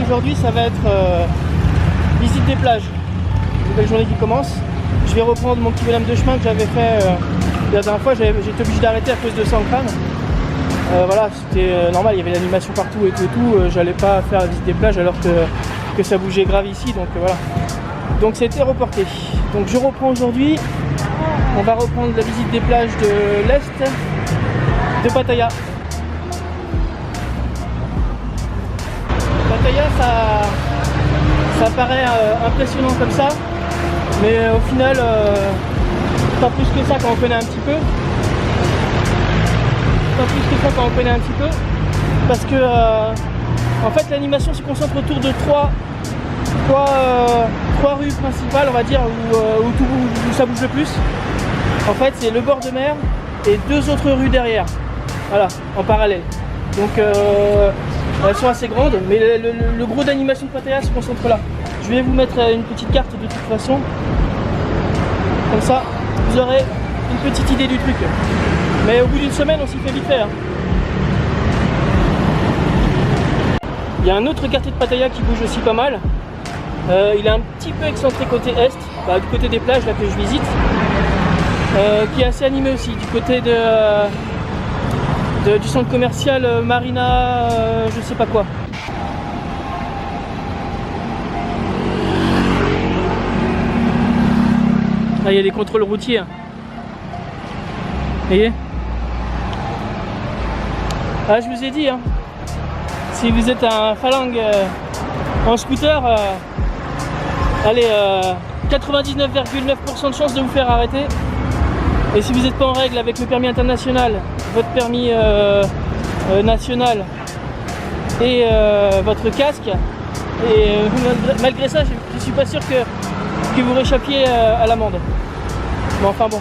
aujourd'hui ça va être visite des plages. Nouvelle journée qui commence. Je vais reprendre mon petit bonhomme de chemin que j'avais fait la dernière fois. J'étais obligé d'arrêter à cause de Saint-Crâne. Voilà, c'était normal, il y avait l'animation partout et tout. J'allais pas faire la visite des plages alors que ça bougeait grave ici, donc voilà. Donc c'était reporté. Donc je reprends aujourd'hui. On va reprendre la visite des plages de l'Est de Pattaya. Pattaya, ça paraît impressionnant comme ça, mais au final, pas plus que ça quand on connaît un petit peu. Pas plus que ça quand on connaît un petit peu, parce que en fait l'animation se concentre autour de trois rues principales, on va dire, où ça bouge le plus. En fait, c'est le bord de mer et deux autres rues derrière, voilà, en parallèle. Donc elles sont assez grandes, mais le gros d'animation de Pattaya se concentre là. Je vais vous mettre une petite carte de toute façon, comme ça vous aurez une petite idée du truc. Mais au bout d'une semaine, on s'y fait vite fait. Hein. Il y a un autre quartier de Pattaya qui bouge aussi pas mal. Il est un petit peu excentré côté est, du côté des plages là que je visite, qui est assez animé aussi, du côté du centre commercial Marina, je sais pas quoi. Là, il y a des contrôles routiers. Hein. Vous voyez ? Ah, je vous ai dit, hein, si vous êtes un phalangue en scooter, allez, 99,9% de chance de vous faire arrêter. Et si vous n'êtes pas en règle avec le permis international, votre permis national et votre casque, et malgré ça, je suis pas sûr que vous réchappiez à l'amende. Mais enfin bon,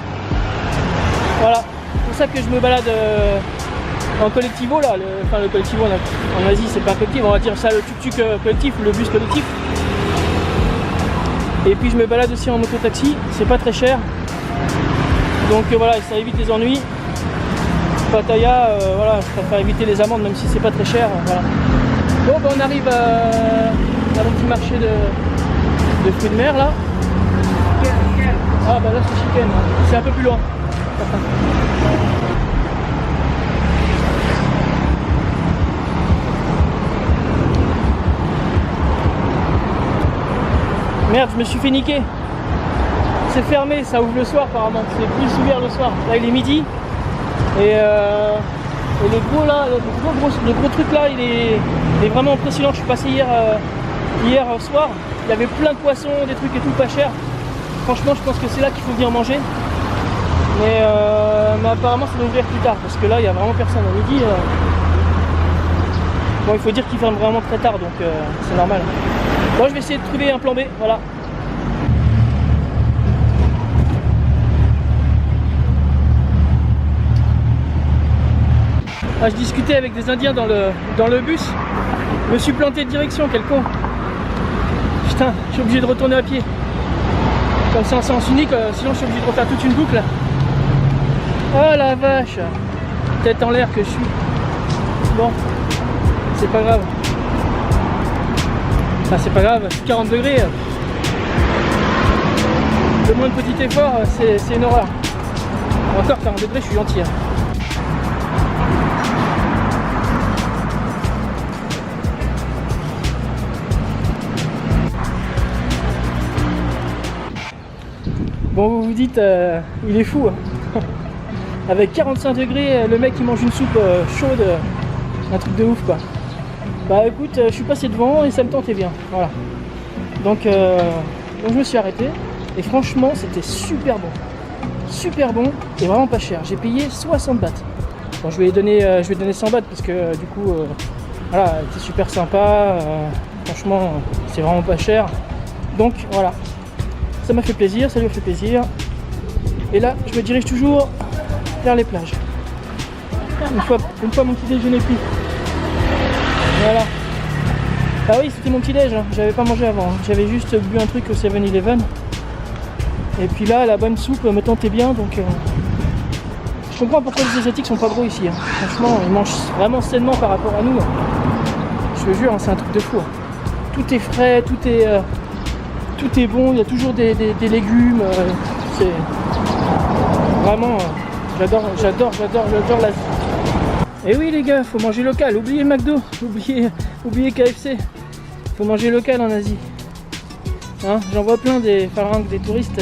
voilà, c'est pour ça que je me balade en collectivo là, le collectivo en Asie c'est pas un collectif, on va dire ça le tuk-tuk collectif ou le bus collectif. Et puis je me balade aussi en moto-taxi, c'est pas très cher. Donc voilà, ça évite les ennuis. Pattaya, voilà, je préfère éviter les amendes même si c'est pas très cher. Voilà. Bon ben on arrive à mon petit marché de fruits de mer là. Ah bah là c'est chicken, c'est un peu plus loin. Merde, je me suis fait niquer. C'est fermé, ça ouvre le soir apparemment. C'est plus ouvert le soir. Là il est midi. Et le gros là, le gros truc là, il est vraiment impressionnant. Je suis passé hier soir. Il y avait plein de poissons, des trucs et tout pas cher. Franchement je pense que c'est là qu'il faut venir manger. Mais apparemment ça va ouvrir plus tard. Parce que là il n'y a vraiment personne à midi. Bon il faut dire qu'il ferme vraiment très tard donc c'est normal. Bon, je vais essayer de trouver un plan B, voilà. Ah, je discutais avec des Indiens dans le bus. Je me suis planté de direction, quel con. Putain, je suis obligé de retourner à pied. Comme c'est en sens unique, sinon je suis obligé de refaire toute une boucle. Oh la vache. Tête en l'air que je suis. Bon, c'est pas grave. Ah, c'est pas grave, 40 degrés. Le moins de petit effort, c'est une horreur. Encore 40 degrés, je suis gentil. Hein. Bon, vous vous dites, il est fou. Hein. Avec 45 degrés, le mec il mange une soupe chaude, un truc de ouf quoi. Bah écoute, je suis passé devant et ça me tentait bien, voilà. Donc je me suis arrêté et franchement c'était super bon et vraiment pas cher. J'ai payé 60 bahts. Bon, je vais donner 100 bahts parce que du coup, voilà, c'était super sympa. Franchement, c'est vraiment pas cher. Donc voilà, ça m'a fait plaisir, ça lui a fait plaisir. Et là, je me dirige toujours vers les plages. Une fois mon petit déjeuner pris. Voilà. Ah oui, c'était mon petit déj, hein. J'avais pas mangé avant, hein. J'avais juste bu un truc au 7-Eleven. Et puis là, la bonne soupe me tentait bien, donc je comprends pourquoi les Asiatiques sont pas gros ici. Hein. Franchement, ils mangent vraiment sainement par rapport à nous. Hein. Je te jure, hein, c'est un truc de fou. Hein. tout est frais, tout est bon, il y a toujours des légumes. C'est vraiment, j'adore l'Asie. Et oui les gars, faut manger local, oubliez le McDo, oubliez KFC, faut manger local en Asie. Hein, j'en vois plein des phalanges, des touristes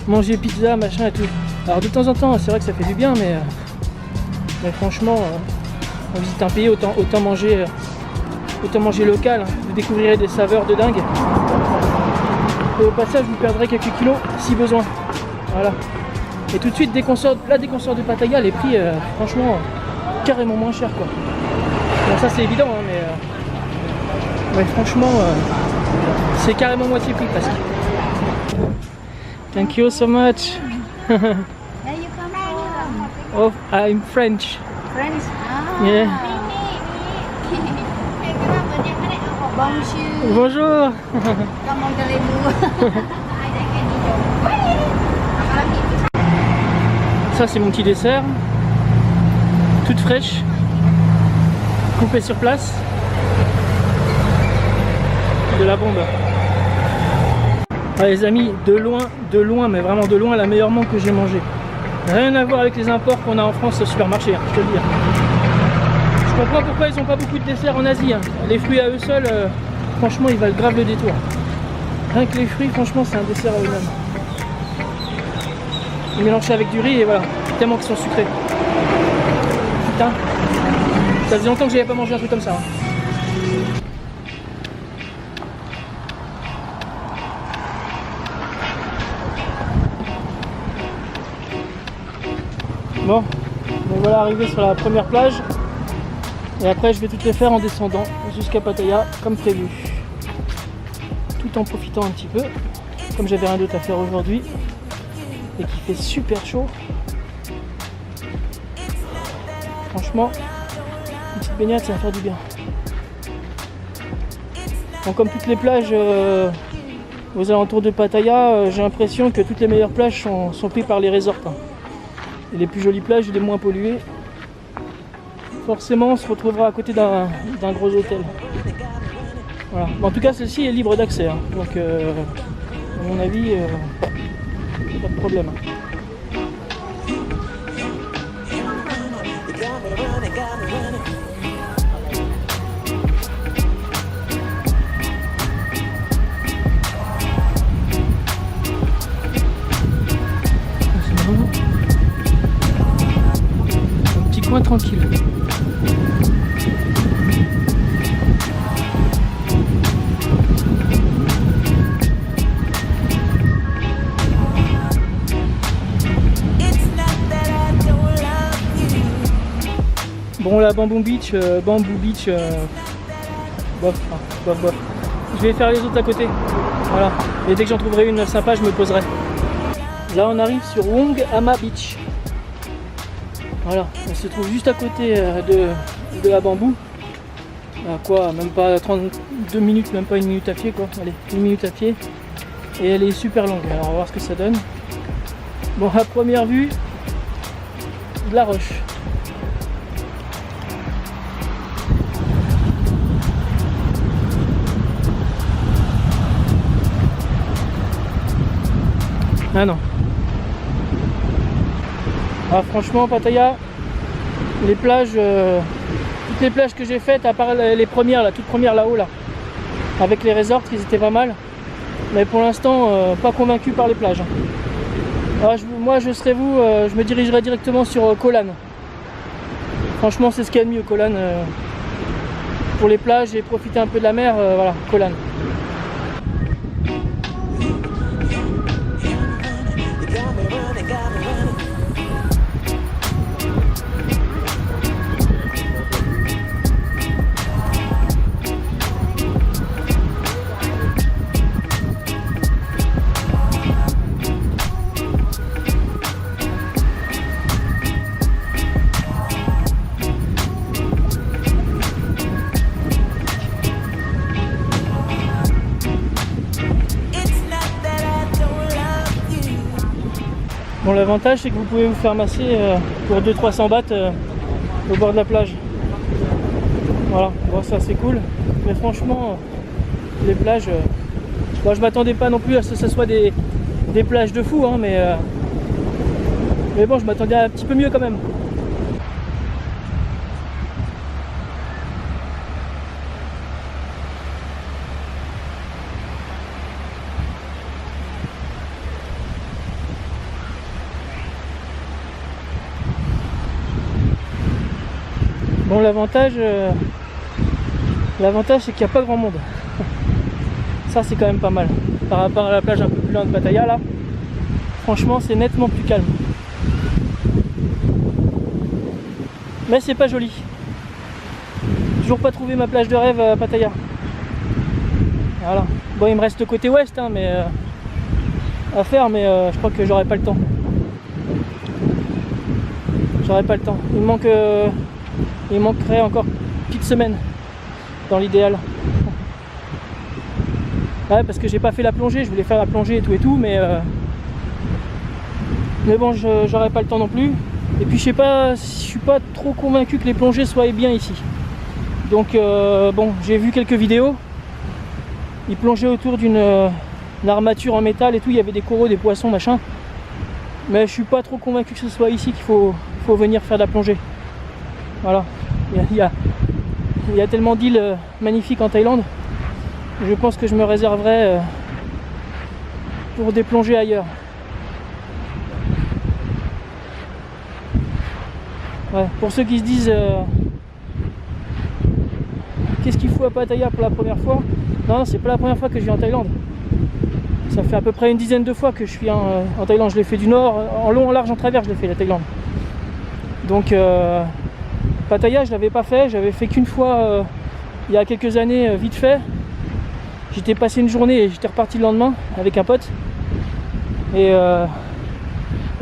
manger pizza, machin et tout. Alors de temps en temps, c'est vrai que ça fait du bien, mais franchement, on visite un pays, autant manger local, hein. Vous découvrirez des saveurs de dingue. Et au passage, vous perdrez quelques kilos si besoin. Voilà. Et tout de suite, dès qu'on sort de Pattaya, les prix, franchement, carrément moins chers, quoi. Bon, ça c'est évident, hein, mais franchement, c'est carrément moitié prix presque. Thank you so much. Where you come from? Oh, I'm French. French. Yeah. Bonjour. Bonjour. Comment allez-vous? Ça c'est mon petit dessert. Toute fraîche. Coupée sur place. De la bombe. Ah, les amis, de loin, mais vraiment de loin, la meilleure mangue que j'ai mangée. Rien à voir avec les imports qu'on a en France au supermarché, hein, je te le dis. Je comprends pourquoi ils n'ont pas beaucoup de desserts en Asie. Hein. Les fruits à eux seuls, franchement, ils valent grave le détour. Rien que les fruits, franchement, c'est un dessert à eux-mêmes. Ils mélangent ça avec du riz et voilà, tellement qu'ils sont sucrés. Putain, ça faisait longtemps que j'avais pas mangé un truc comme ça. Hein. Bon, donc voilà, arrivé sur la première plage. Et après, je vais toutes les faire en descendant jusqu'à Pattaya, comme prévu. Tout en profitant un petit peu, comme j'avais rien d'autre à faire aujourd'hui. Et qu'il fait super chaud. Franchement, une petite baignade, ça va faire du bien. Donc, comme toutes les plages aux alentours de Pattaya, j'ai l'impression que toutes les meilleures plages sont prises par les resorts. Hein. Et les plus jolies plages, les moins polluées. Forcément, on se retrouvera à côté d'un gros hôtel. Voilà. En tout cas, celle-ci est libre d'accès. Hein. Donc, à mon avis, pas de problème. Un petit coin tranquille. Bon, la Bamboo Beach, bof. Je vais faire les autres à côté. Voilà. Et dès que j'en trouverai une sympa, je me poserai. Là, on arrive sur Wong Ama Beach. Voilà, elle se trouve juste à côté de la Bamboo. À quoi, même pas 32 minutes, même pas une minute à pied, quoi. Allez, une minute à pied. Et elle est super longue. Alors, on va voir ce que ça donne. Bon, à première vue, de la roche. Ah non. Ah, franchement, Pattaya, les plages, toutes les plages que j'ai faites, à part les premières, la toute première là-haut, là, avec les resorts, qui étaient pas mal. Mais pour l'instant, pas convaincu par les plages. Alors, moi, je serais vous, je me dirigerai directement sur Koh Lan. Franchement, c'est ce qu'il y a de mieux, Koh Lan, pour les plages et profiter un peu de la mer, voilà, Koh Lan. Bon, l'avantage c'est que vous pouvez vous faire masser pour 200-300 bahts au bord de la plage. Voilà, bon, ça c'est cool. Mais franchement, les plages. Bon, je m'attendais pas non plus à ce que ce soit des plages de fou, hein, mais bon, je m'attendais à un petit peu mieux quand même. Bon, l'avantage c'est qu'il n'y a pas grand monde. Ça c'est quand même pas mal. Par rapport à la plage un peu plus loin de Pattaya là, franchement c'est nettement plus calme. Mais c'est pas joli. Toujours pas trouvé ma plage de rêve à Pattaya. Voilà. Bon, il me reste le côté ouest hein, mais à faire, mais je crois que j'aurai pas le temps. J'aurai pas le temps. Il manquerait encore une petite semaine dans l'idéal. Ouais, parce que j'ai pas fait la plongée, je voulais faire la plongée et tout, mais bon, j'aurais pas le temps non plus. Et puis je sais pas, je suis pas trop convaincu que les plongées soient bien ici. Donc bon, j'ai vu quelques vidéos. Ils plongeaient autour d'une armature en métal et tout, il y avait des coraux, des poissons, machin. Mais je suis pas trop convaincu que ce soit ici qu'il faut venir faire de la plongée. Voilà, il y a tellement d'îles magnifiques en Thaïlande. Je pense que je me réserverai pour des plongées ailleurs. Ouais, pour ceux qui se disent qu'est-ce qu'il faut à Pattaya pour la première fois? Non, c'est pas la première fois que je viens en Thaïlande. Ça fait à peu près une dizaine de fois que je suis en Thaïlande. Je l'ai fait du nord, en long, en large, en travers, je l'ai fait la Thaïlande. Donc Pattaya, je l'avais pas fait. J'avais fait qu'une fois il y a quelques années, vite fait. J'étais passé une journée et j'étais reparti le lendemain avec un pote. Et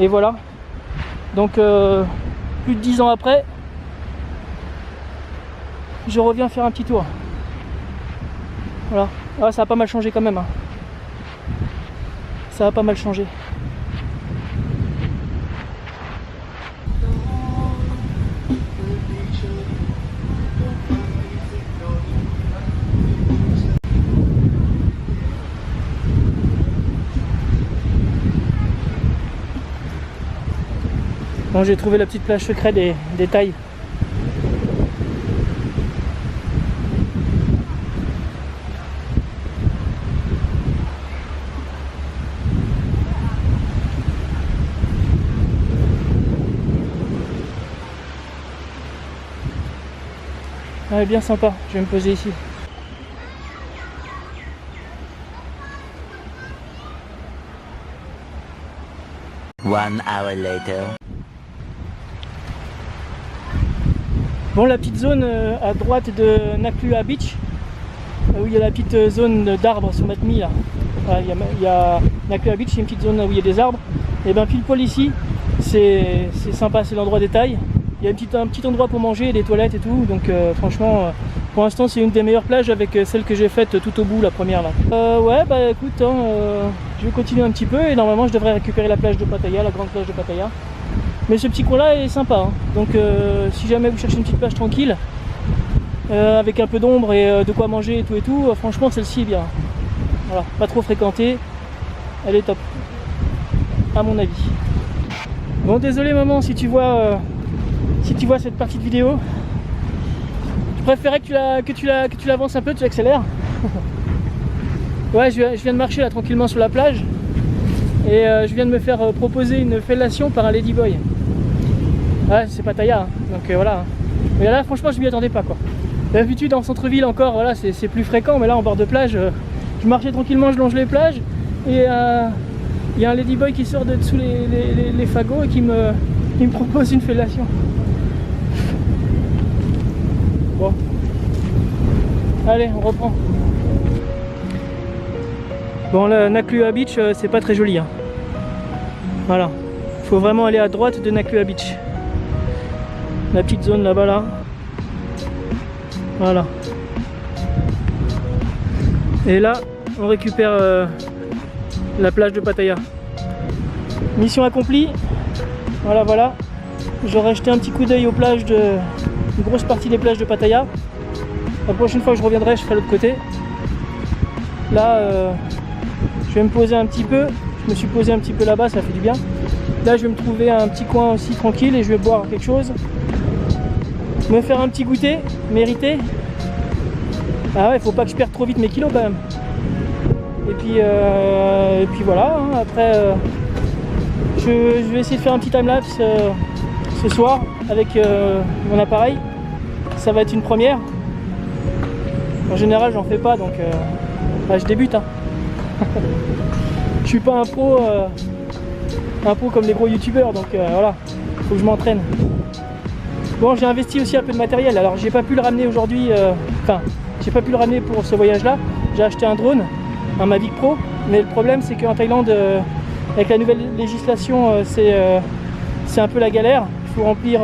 voilà. Donc plus de 10 ans après, je reviens faire un petit tour. Voilà. Ah, ça a pas mal changé quand même. Hein. Ça a pas mal changé. Bon, j'ai trouvé la petite plage secrète des Thaïs. Elle est bien sympa, je vais me poser ici. One hour later. Bon, la petite zone à droite de Naklua Beach, où il y a la petite zone d'arbres sur Matmi là. Il y a Naklua Beach, c'est une petite zone où il y a des arbres. Et bien pile poil ici, c'est sympa, c'est l'endroit des Thaïs. Il y a un petit endroit pour manger, des toilettes et tout. Donc franchement, pour l'instant c'est une des meilleures plages avec celle que j'ai faite tout au bout, la première là. Ouais, bah écoute, je vais continuer un petit peu et normalement je devrais récupérer la plage de Pattaya, la grande plage de Pattaya. Mais ce petit coin là est sympa, hein. Donc si jamais vous cherchez une petite plage tranquille, avec un peu d'ombre et de quoi manger et tout, franchement celle-ci est bien. Voilà, pas trop fréquentée, elle est top, à mon avis. Bon, désolé maman si tu vois cette partie de vidéo. Je préférais que tu l'avances un peu, tu accélères. Ouais, je viens de marcher là tranquillement sur la plage et je viens de me faire proposer une fellation par un ladyboy. Ouais, c'est Pattaya, hein. Donc voilà. Mais là franchement je m'y attendais pas quoi. D'habitude en centre-ville encore, voilà, c'est plus fréquent, mais là en bord de plage, je marchais tranquillement, je longe les plages et il y a un ladyboy qui sort de dessous les fagots et qui me propose une fellation. Bon. Allez, on reprend. Bon, la Naklua Beach, c'est pas très joli. Hein. Voilà. Faut vraiment aller à droite de Naklua Beach. La petite zone là-bas, là. Voilà. Et là, on récupère la plage de Pattaya. Mission accomplie. Voilà, voilà. J'aurais jeté un petit coup d'œil aux plages une grosse partie des plages de Pattaya. La prochaine fois que je reviendrai, je ferai l'autre côté. Là, je vais me poser un petit peu. Je me suis posé un petit peu là-bas, ça fait du bien. Là, je vais me trouver un petit coin aussi tranquille et je vais boire quelque chose. Me faire un petit goûter, mérité. Ah ouais, faut pas que je perde trop vite mes kilos quand même. Et puis voilà, hein. Après, je vais essayer de faire un petit timelapse ce soir avec mon appareil. Ça va être une première. En général, j'en fais pas, donc bah, je débute. Hein. Je suis pas un pro comme les gros youtubeurs, donc voilà, faut que je m'entraîne. Bon, j'ai investi aussi un peu de matériel, alors j'ai pas pu le ramener aujourd'hui, j'ai pas pu le ramener pour ce voyage là. J'ai acheté un drone, un Mavic Pro, mais le problème c'est qu'en Thaïlande, avec la nouvelle législation, c'est un peu la galère. Il faut remplir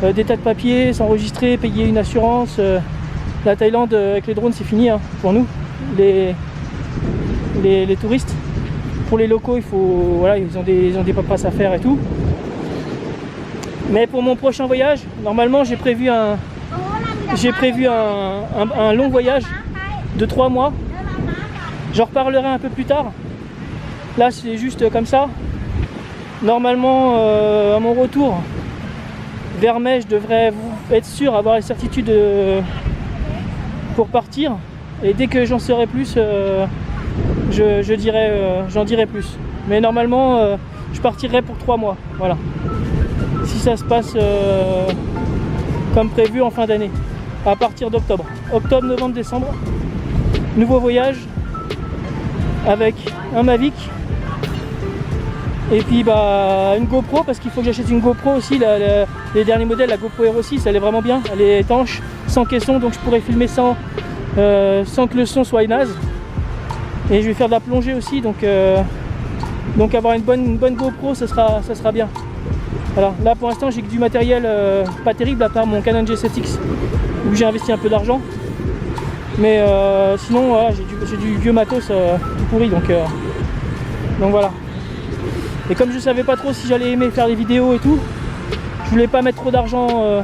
des tas de papiers, s'enregistrer, payer une assurance. La Thaïlande avec les drones c'est fini hein, pour nous, les touristes. Pour les locaux, voilà, ils ont des paperasses à faire et tout. Mais pour mon prochain voyage, normalement j'ai prévu un long voyage de 3 mois. J'en reparlerai un peu plus tard. Là c'est juste comme ça. Normalement à mon retour vers mai, je devrais être sûr, avoir la certitude pour partir. Et dès que j'en saurai plus, j'en dirai plus. Mais normalement je partirai pour 3 mois. Voilà. Si ça se passe comme prévu en fin d'année, à partir d'octobre. Octobre, novembre, décembre. Nouveau voyage avec un Mavic. Et puis bah une GoPro, parce qu'il faut que j'achète une GoPro aussi. Les derniers modèles, la GoPro Hero 6, elle est vraiment bien. Elle est étanche, sans caisson, donc je pourrais filmer sans que le son soit naze. Et je vais faire de la plongée aussi, donc avoir une bonne GoPro, ça sera bien. Voilà. Là pour l'instant j'ai que du matériel pas terrible, à part mon Canon G7X où j'ai investi un peu d'argent. Mais sinon voilà, j'ai du vieux matos tout pourri, donc voilà. Et comme je savais pas trop si j'allais aimer faire des vidéos et tout, je voulais pas mettre trop d'argent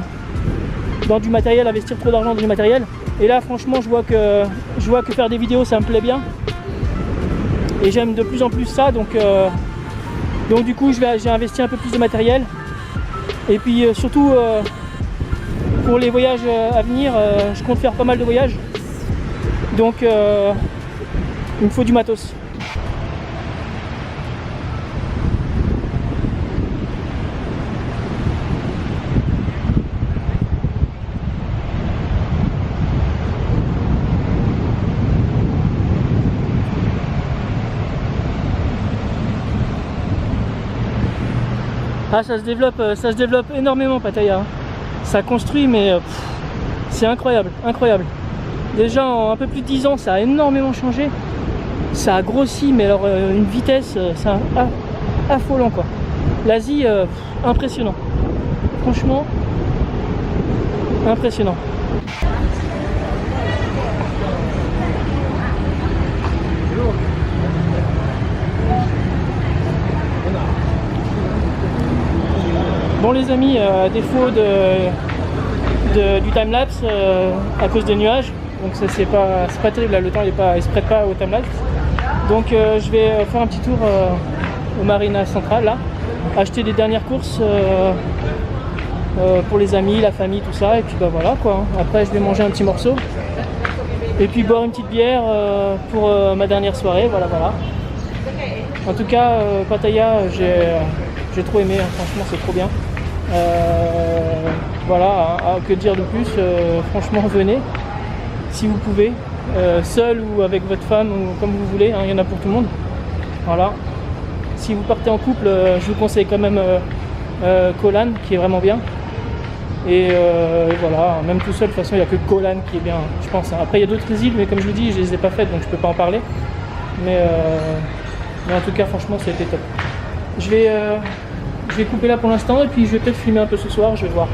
dans du matériel, investir trop d'argent dans du matériel. Et là franchement je vois que faire des vidéos ça me plaît bien. Et j'aime de plus en plus ça, donc du coup j'ai investi un peu plus de matériel. Et puis surtout pour les voyages à venir, je compte faire pas mal de voyages. Donc il me faut du matos. Ah, ça se développe énormément Pattaya. Ça construit, mais c'est incroyable, incroyable. Déjà en un peu plus de 10 ans, ça a énormément changé. Ça a grossi, mais alors une vitesse, c'est affolant quoi. L'Asie, impressionnant. Franchement, impressionnant. Bon les amis, à défaut du timelapse à cause des nuages, donc ça c'est pas terrible là, le temps il se prête pas au timelapse. Donc je vais faire un petit tour au Marina Central là, acheter des dernières courses pour les amis, la famille, tout ça, et puis bah voilà quoi. Après je vais manger un petit morceau et puis boire une petite bière pour ma dernière soirée, voilà. En tout cas Pattaya, j'ai trop aimé, hein. Franchement c'est trop bien. Voilà, que dire de plus, franchement venez si vous pouvez, seul ou avec votre femme ou comme vous voulez, hein, il y en a pour tout le monde. Voilà. Si vous partez en couple, je vous conseille quand même Koh Lan qui est vraiment bien. Et voilà, même tout seul de toute façon il n'y a que Koh Lan qui est bien, je pense. Après il y a d'autres îles, mais comme je vous dis je les ai pas faites donc je peux pas en parler. Mais en tout cas franchement ça a été top. Je vais couper là pour l'instant et puis je vais peut-être filmer un peu ce soir, je vais voir.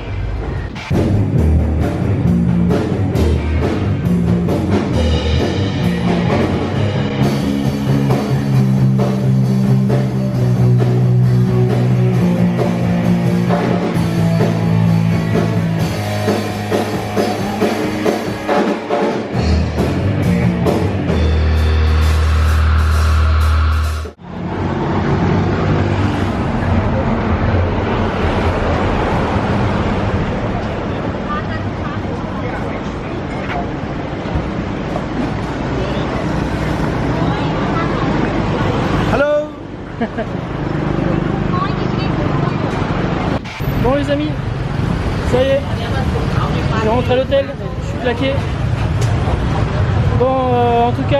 Bon les amis, ça y est, je rentre à l'hôtel, je suis claqué. Bon, en tout cas,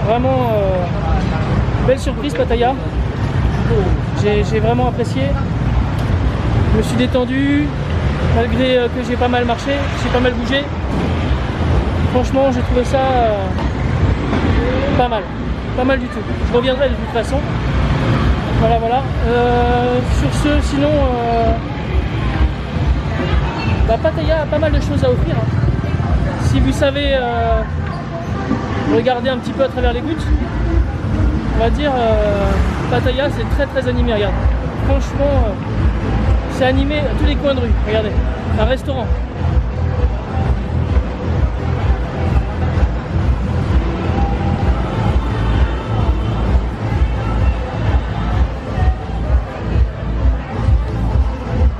vraiment belle surprise Pattaya. J'ai vraiment apprécié. Je me suis détendu, malgré que j'ai pas mal marché, j'ai pas mal bougé. Franchement, j'ai trouvé ça pas mal du tout. Je reviendrai de toute façon. Voilà, voilà. Sur ce, sinon, Pattaya a pas mal de choses à offrir. Hein. Si vous savez regarder un petit peu à travers les gouttes, on va dire Pattaya c'est très très animé. Regarde, franchement, c'est animé à tous les coins de rue. Regardez, un restaurant.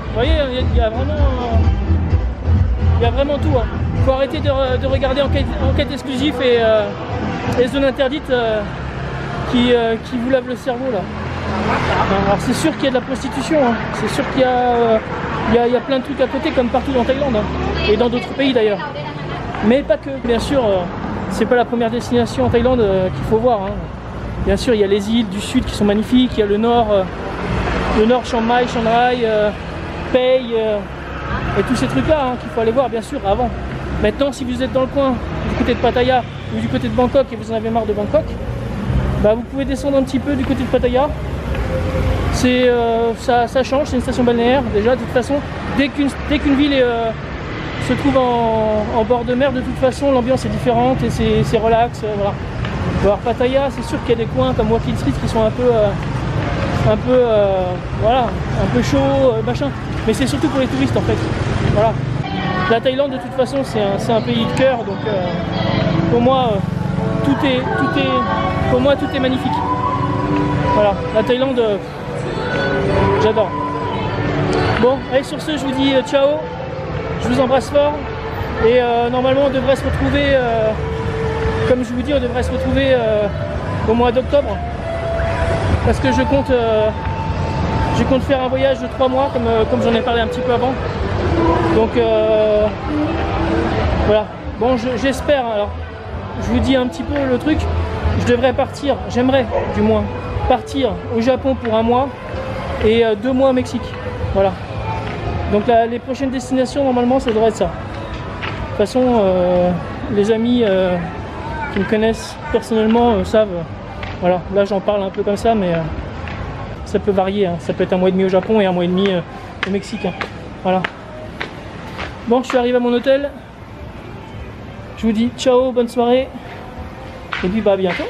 Vous voyez, il y a vraiment tout. Hein. Il faut arrêter de regarder enquête exclusive et zone interdite qui vous lave le cerveau là. Alors c'est sûr qu'il y a de la prostitution, hein. C'est sûr qu'il y a plein de trucs à côté comme partout en Thaïlande hein. Et dans d'autres pays d'ailleurs. Mais pas que. Bien sûr, c'est pas la première destination en Thaïlande qu'il faut voir. Hein. Bien sûr, il y a les îles du sud qui sont magnifiques, il y a le nord Chiang Mai, Chiang Rai. Pai et tous ces trucs là hein, qu'il faut aller voir bien sûr avant. Maintenant si vous êtes dans le coin du côté de Pattaya ou du côté de Bangkok et vous en avez marre de Bangkok, vous pouvez descendre un petit peu du côté de Pattaya. Ça change, c'est une station balnéaire déjà de toute façon. Dès qu'une ville se trouve en bord de mer, de toute façon l'ambiance est différente et c'est relax. Voilà. Alors Pattaya, c'est sûr qu'il y a des coins comme Wakil Street qui sont un peu chaud, machin. Mais c'est surtout pour les touristes en fait. Voilà. La Thaïlande de toute façon c'est un pays de cœur, donc pour moi tout est magnifique. Voilà, la Thaïlande, j'adore. Bon, allez sur ce je vous dis ciao, je vous embrasse fort et normalement on devrait se retrouver, comme je vous dis, on devrait se retrouver au mois d'octobre. Parce que je compte faire un voyage de 3 mois comme j'en ai parlé un petit peu avant. Donc voilà. Bon, j'espère. Alors, je vous dis un petit peu le truc. Je devrais partir. J'aimerais du moins partir au Japon pour 1 mois et 2 mois au Mexique. Voilà. Donc les prochaines destinations normalement ça devrait être ça. De toute façon, les amis qui me connaissent personnellement savent. Voilà, là j'en parle un peu comme ça, mais ça peut varier. Hein. Ça peut être 1 mois et demi au Japon et 1 mois et demi au Mexique. Hein. Voilà. Bon, je suis arrivé à mon hôtel. Je vous dis ciao, bonne soirée. Et puis à bientôt.